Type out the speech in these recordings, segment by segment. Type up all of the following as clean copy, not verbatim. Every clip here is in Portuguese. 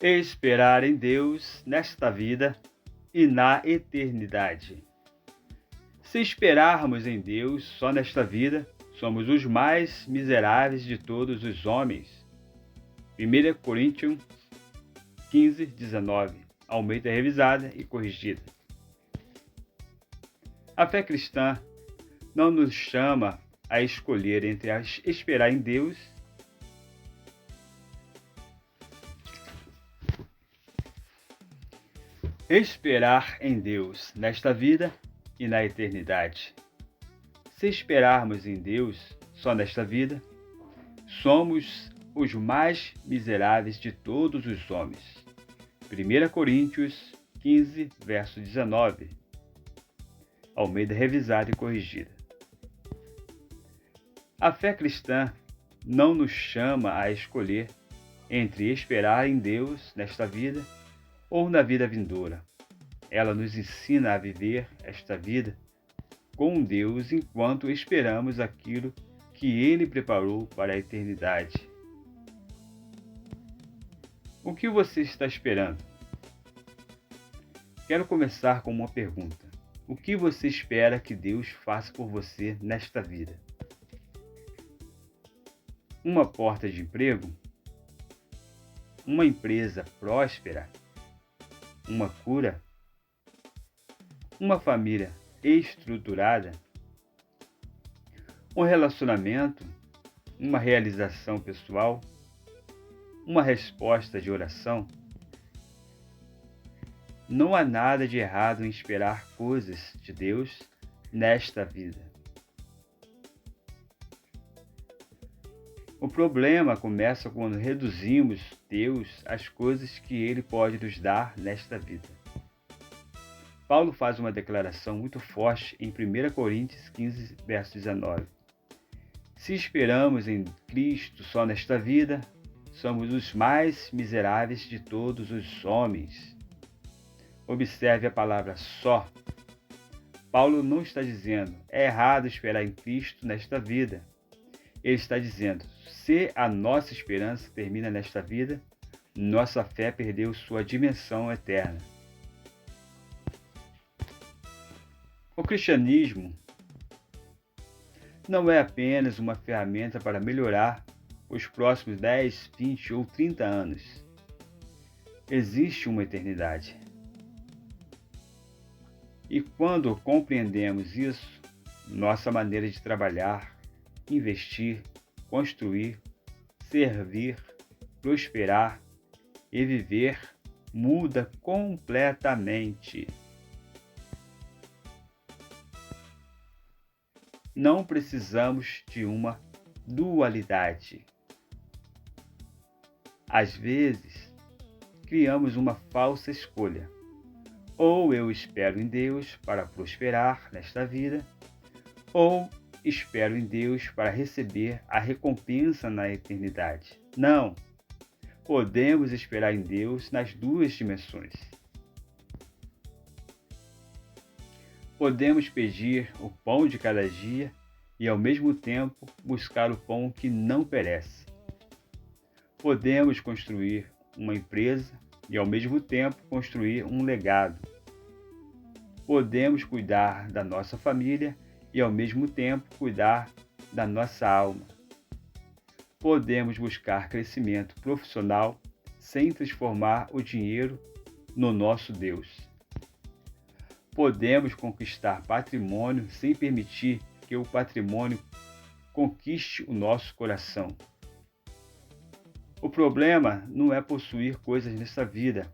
Esperar em Deus nesta vida e na eternidade. Se esperarmos em Deus só nesta vida, somos os mais miseráveis de todos os homens. 1 Coríntios 15, 19, Almeida revisada e corrigida. A fé cristã não nos chama a escolher entre esperar em Deus esperar em Deus nesta vida e na eternidade. Se esperarmos em Deus só nesta vida, somos os mais miseráveis de todos os homens. 1 Coríntios 15, verso 19. Almeida revisada e corrigida. A fé cristã não nos chama a escolher entre esperar em Deus nesta vida ou na vida vindoura. Ela nos ensina a viver esta vida com Deus enquanto esperamos aquilo que Ele preparou para a eternidade. O que você está esperando? Quero começar com uma pergunta. O que você espera que Deus faça por você nesta vida? Uma porta de emprego? Uma empresa próspera? Uma cura? Uma família estruturada? Um relacionamento? Uma realização pessoal? Uma resposta de oração? Não há nada de errado em esperar coisas de Deus nesta vida. O problema começa quando reduzimos Deus às coisas que Ele pode nos dar nesta vida. Paulo faz uma declaração muito forte em 1 Coríntios 15, verso 19. Se esperamos em Cristo só nesta vida, somos os mais miseráveis de todos os homens. Observe a palavra só. Paulo não está dizendo, é errado esperar em Cristo nesta vida. Ele está dizendo, se a nossa esperança termina nesta vida, nossa fé perdeu sua dimensão eterna. O cristianismo não é apenas uma ferramenta para melhorar os próximos 10, 20 ou 30 anos. Existe uma eternidade. E quando compreendemos isso, nossa maneira de trabalhar, investir, construir, servir, prosperar e viver muda completamente. Não precisamos de uma dualidade. Às vezes, criamos uma falsa escolha. Ou eu espero em Deus para prosperar nesta vida, ou espero em Deus para receber a recompensa na eternidade. Não! Podemos esperar em Deus nas duas dimensões. Podemos pedir o pão de cada dia e, ao mesmo tempo, buscar o pão que não perece. Podemos construir uma empresa e, ao mesmo tempo, construir um legado. Podemos cuidar da nossa família e, ao mesmo tempo, cuidar da nossa alma. Podemos buscar crescimento profissional sem transformar o dinheiro no nosso Deus. Podemos conquistar patrimônio sem permitir que o patrimônio conquiste o nosso coração. O problema não é possuir coisas nesta vida.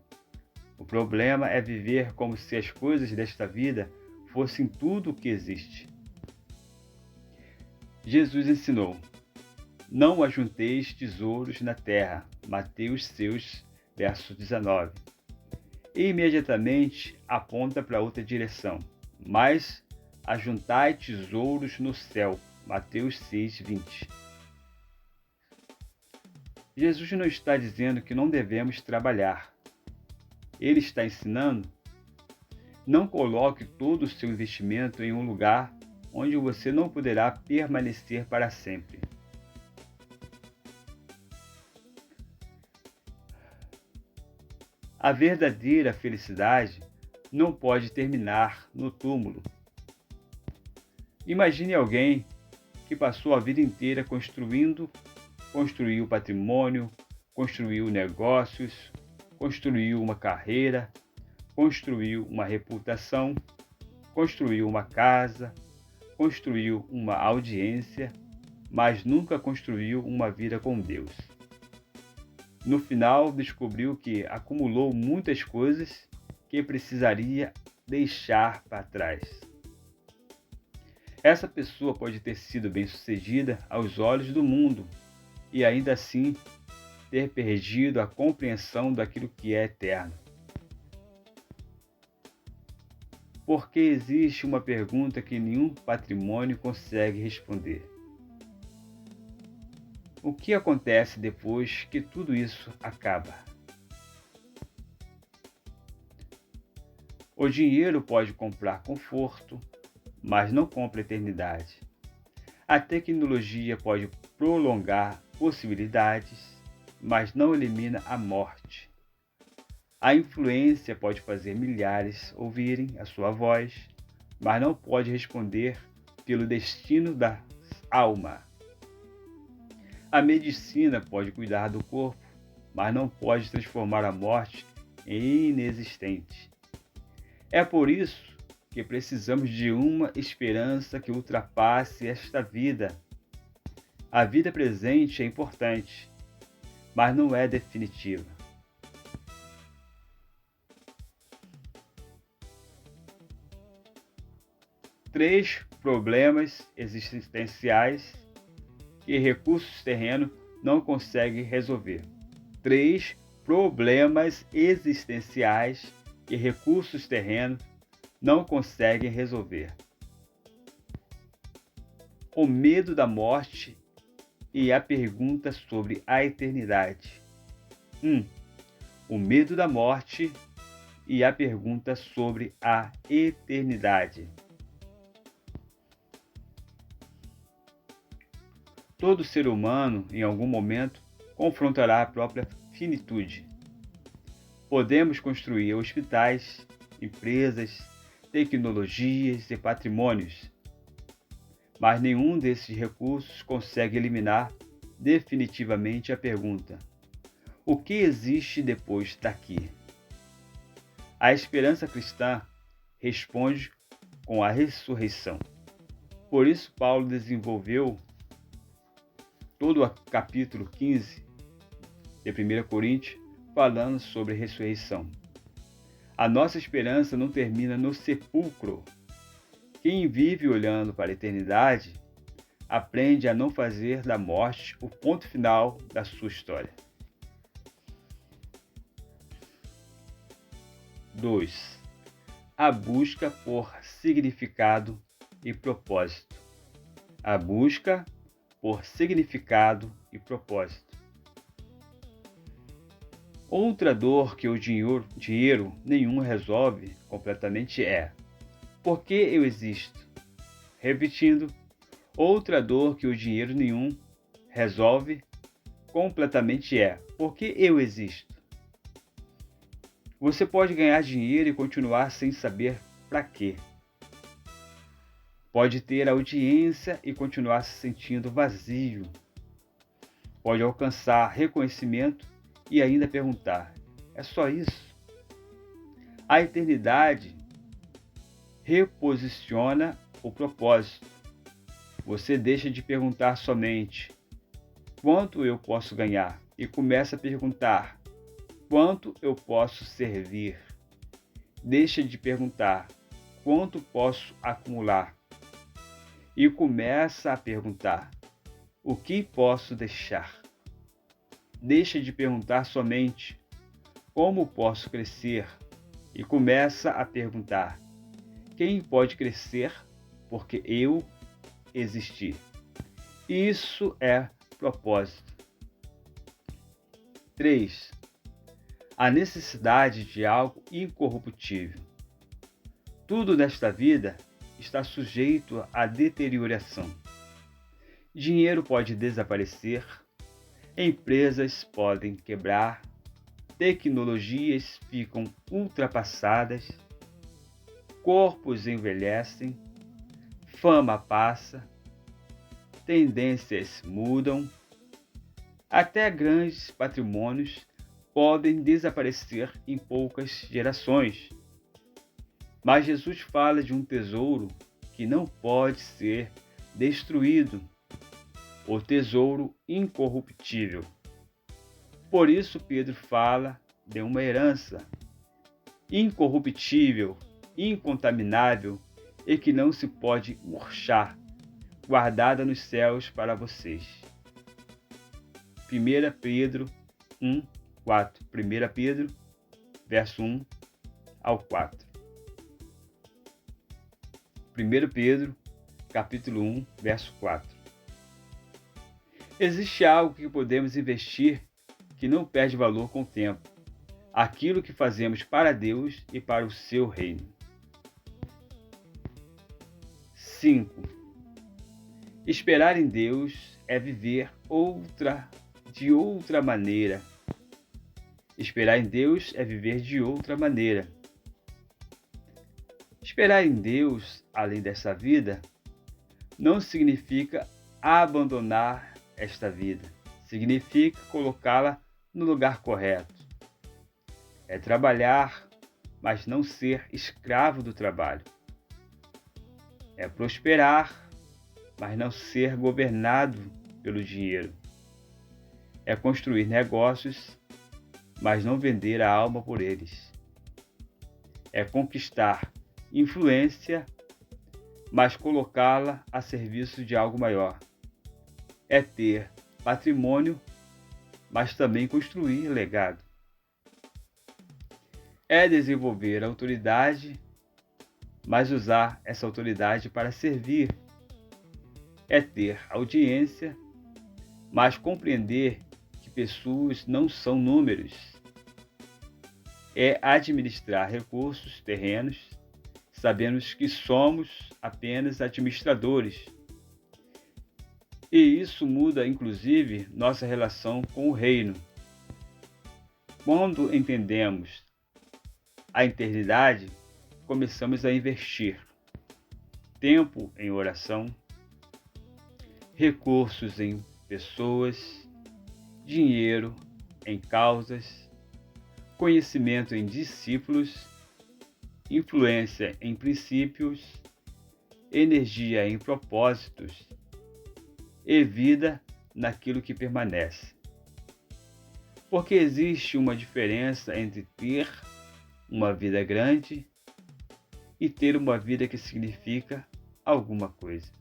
O problema é viver como se as coisas desta vida fossem tudo o que existe. Jesus ensinou, não ajunteis tesouros na terra, Mateus 6, verso 19. E imediatamente aponta para outra direção, mas ajuntai tesouros no céu, Mateus 6, 20. Jesus não está dizendo que não devemos trabalhar. Ele está ensinando, não coloque todo o seu investimento em um lugar onde você não poderá permanecer para sempre. A verdadeira felicidade não pode terminar no túmulo. Imagine alguém que passou a vida inteira construiu patrimônio, construiu negócios, construiu uma carreira, construiu uma reputação, construiu uma casa, construiu uma audiência, mas nunca construiu uma vida com Deus. No final, descobriu que acumulou muitas coisas que precisaria deixar para trás. Essa pessoa pode ter sido bem-sucedida aos olhos do mundo e ainda assim ter perdido a compreensão daquilo que é eterno. Porque existe uma pergunta que nenhum patrimônio consegue responder. O que acontece depois que tudo isso acaba? O dinheiro pode comprar conforto, mas não compra eternidade. A tecnologia pode prolongar possibilidades, mas não elimina a morte. A influência pode fazer milhares ouvirem a sua voz, mas não pode responder pelo destino da alma. A medicina pode cuidar do corpo, mas não pode transformar a morte em inexistente. É por isso que precisamos de uma esperança que ultrapasse esta vida. A vida presente é importante, mas não é definitiva. Três problemas existenciais que recursos terrenos não conseguem resolver. Três problemas existenciais que recursos terrenos não conseguem resolver. O medo da morte e a pergunta sobre a eternidade. 1. O medo da morte e a pergunta sobre a eternidade. Todo ser humano, em algum momento, confrontará a própria finitude. Podemos construir hospitais, empresas, tecnologias e patrimônios, mas nenhum desses recursos consegue eliminar definitivamente a pergunta: o que existe depois daqui? A esperança cristã responde com a ressurreição. Por isso, Paulo desenvolveu todo o capítulo 15 de 1 Coríntios falando sobre ressurreição. A nossa esperança não termina no sepulcro. Quem vive olhando para a eternidade aprende a não fazer da morte o ponto final da sua história. 2. A busca por significado e propósito. A busca por significado e propósito. Outra dor que o dinheiro nenhum resolve completamente é: por que eu existo? Repetindo, outra dor que o dinheiro nenhum resolve completamente é: por que eu existo? Você pode ganhar dinheiro e continuar sem saber para quê. Pode ter audiência e continuar se sentindo vazio. Pode alcançar reconhecimento e ainda perguntar: é só isso? A eternidade reposiciona o propósito. Você deixa de perguntar somente: quanto eu posso ganhar? E começa a perguntar: quanto eu posso servir? Deixa de perguntar: quanto posso acumular? E começa a perguntar: o que posso deixar? Deixa de perguntar somente: como posso crescer? E começa a perguntar: quem pode crescer porque eu existi? Isso é propósito. 3. A necessidade de algo incorruptível. Tudo nesta vida está sujeito à deterioração. Dinheiro pode desaparecer, empresas podem quebrar, tecnologias ficam ultrapassadas, corpos envelhecem, fama passa, tendências mudam, até grandes patrimônios podem desaparecer em poucas gerações. Mas Jesus fala de um tesouro que não pode ser destruído, o tesouro incorruptível. Por isso Pedro fala de uma herança incorruptível, incontaminável e que não se pode murchar, guardada nos céus para vocês. 1 Pedro 1, 4. 1 Pedro, verso 1 ao 4. 1 Pedro, capítulo 1, verso 4. Existe algo que podemos investir que não perde valor com o tempo. Aquilo que fazemos para Deus e para o seu reino. 5. Esperar em Deus é viver de outra maneira. Esperar em Deus é viver de outra maneira. Esperar em Deus, além dessa vida, não significa abandonar esta vida. Significa colocá-la no lugar correto. É trabalhar, mas não ser escravo do trabalho. É prosperar, mas não ser governado pelo dinheiro. É construir negócios, mas não vender a alma por eles. É conquistar influência, mas colocá-la a serviço de algo maior. É ter patrimônio, mas também construir legado. É desenvolver autoridade, mas usar essa autoridade para servir. É ter audiência, mas compreender que pessoas não são números. É administrar recursos terrenos, sabendo que somos apenas administradores. E isso muda, inclusive, nossa relação com o reino. Quando entendemos a eternidade, começamos a investir tempo em oração, recursos em pessoas, dinheiro em causas, conhecimento em discípulos, influência em princípios, energia em propósitos e vida naquilo que permanece. Porque existe uma diferença entre ter uma vida grande e ter uma vida que significa alguma coisa.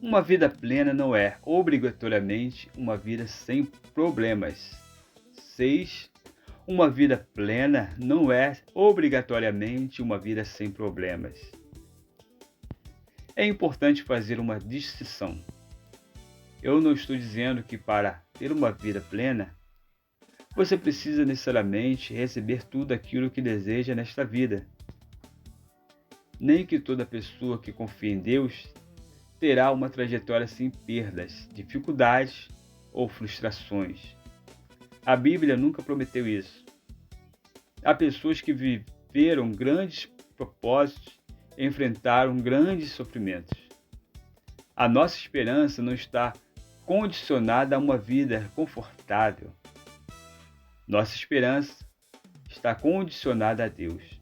Uma vida plena não é obrigatoriamente uma vida sem problemas. 6. Uma vida plena não é obrigatoriamente uma vida sem problemas. É importante fazer uma distinção. Eu não estou dizendo que para ter uma vida plena, você precisa necessariamente receber tudo aquilo que deseja nesta vida. Nem que toda pessoa que confia em Deus terá uma trajetória sem perdas, dificuldades ou frustrações. A Bíblia nunca prometeu isso. Há pessoas que viveram grandes propósitos e enfrentaram grandes sofrimentos. A nossa esperança não está condicionada a uma vida confortável. Nossa esperança está condicionada a Deus.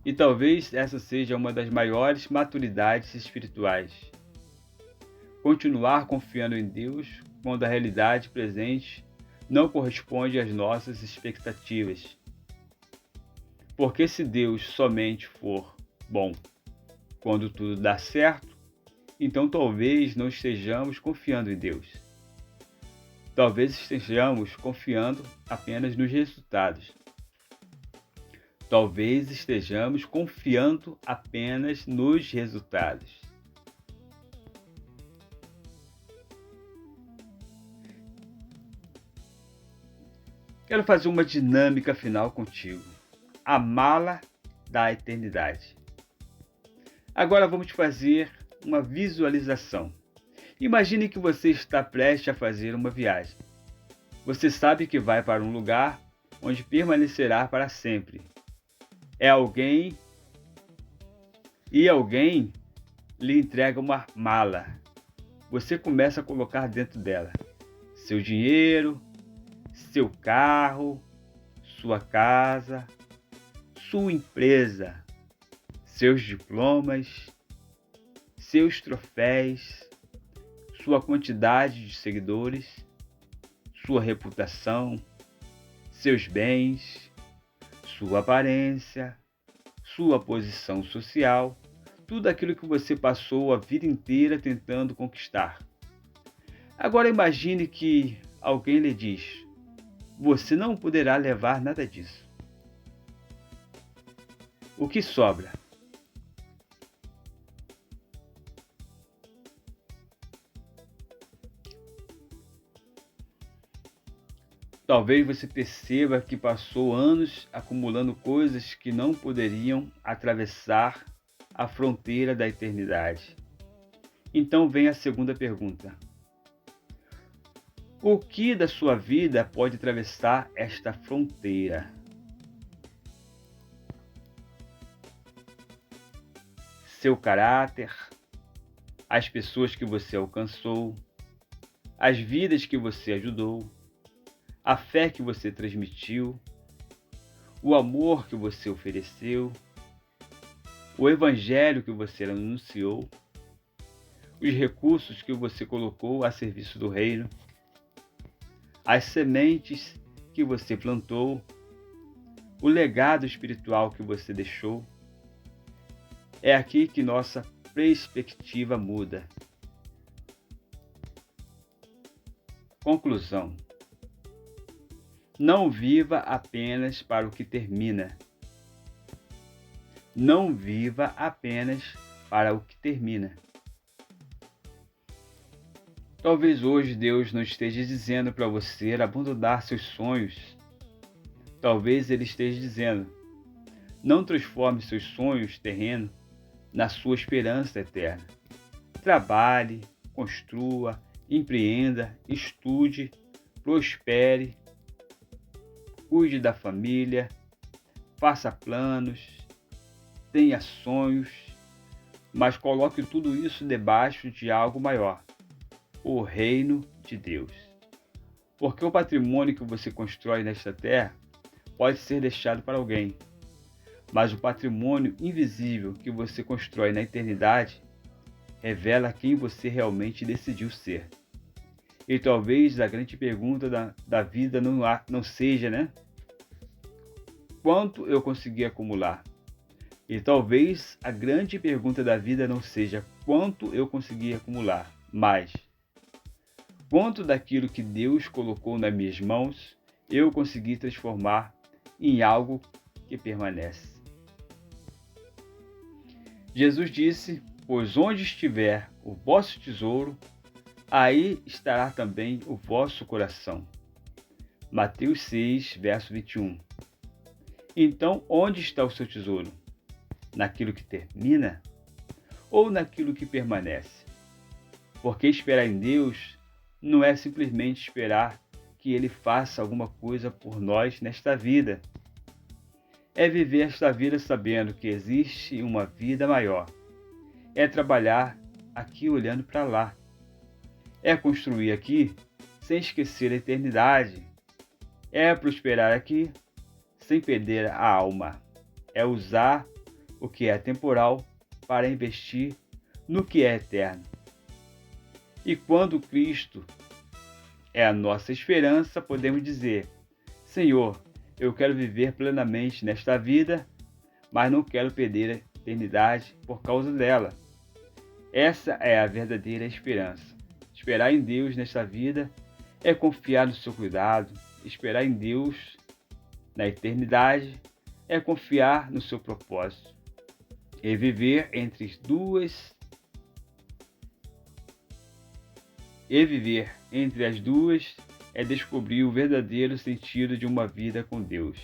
E talvez essa seja uma das maiores maturidades espirituais. Continuar confiando em Deus quando a realidade presente não corresponde às nossas expectativas. Porque se Deus somente for bom quando tudo dá certo, então talvez não estejamos confiando em Deus. Talvez estejamos confiando apenas nos resultados. Talvez estejamos confiando apenas nos resultados. Quero fazer uma dinâmica final contigo. A mala da eternidade. Agora vamos fazer uma visualização. Imagine que você está prestes a fazer uma viagem. Você sabe que vai para um lugar onde permanecerá para sempre. Alguém lhe entrega uma mala. Você começa a colocar dentro dela seu dinheiro, seu carro, sua casa, sua empresa, seus diplomas, seus troféus, sua quantidade de seguidores, sua reputação, seus bens, sua aparência, sua posição social, tudo aquilo que você passou a vida inteira tentando conquistar. Agora imagine que alguém lhe diz: você não poderá levar nada disso. O que sobra? Talvez você perceba que passou anos acumulando coisas que não poderiam atravessar a fronteira da eternidade. Então vem a segunda pergunta: o que da sua vida pode atravessar esta fronteira? Seu caráter, as pessoas que você alcançou, as vidas que você ajudou, a fé que você transmitiu, o amor que você ofereceu, o evangelho que você anunciou, os recursos que você colocou a serviço do reino, as sementes que você plantou, o legado espiritual que você deixou. É aqui que nossa perspectiva muda. Conclusão: não viva apenas para o que termina. Não viva apenas para o que termina. Talvez hoje Deus não esteja dizendo para você abandonar seus sonhos. Talvez Ele esteja dizendo: não transforme seus sonhos terrenos na sua esperança eterna. Trabalhe, construa, empreenda, estude, prospere, cuide da família, faça planos, tenha sonhos, mas coloque tudo isso debaixo de algo maior, o reino de Deus. Porque o patrimônio que você constrói nesta terra pode ser deixado para alguém, mas o patrimônio invisível que você constrói na eternidade revela quem você realmente decidiu ser. E talvez a grande pergunta da vida não seja, né? Quanto eu consegui acumular? E talvez a grande pergunta da vida não seja quanto eu consegui acumular, mas quanto daquilo que Deus colocou nas minhas mãos eu consegui transformar em algo que permanece. Jesus disse: pois onde estiver o vosso tesouro, aí estará também o vosso coração. Mateus 6, verso 21. Então, onde está o seu tesouro? Naquilo que termina ou naquilo que permanece? Porque esperar em Deus não é simplesmente esperar que Ele faça alguma coisa por nós nesta vida. É viver esta vida sabendo que existe uma vida maior. É trabalhar aqui olhando para lá. É construir aqui sem esquecer a eternidade. É prosperar aqui sem perder a alma. É usar o que é temporal para investir no que é eterno. E quando Cristo é a nossa esperança, podemos dizer: Senhor, eu quero viver plenamente nesta vida, mas não quero perder a eternidade por causa dela. Essa é a verdadeira esperança. Esperar em Deus nesta vida é confiar no seu cuidado. Esperar em Deus na eternidade é confiar no seu propósito. E viver entre as duas é descobrir o verdadeiro sentido de uma vida com Deus.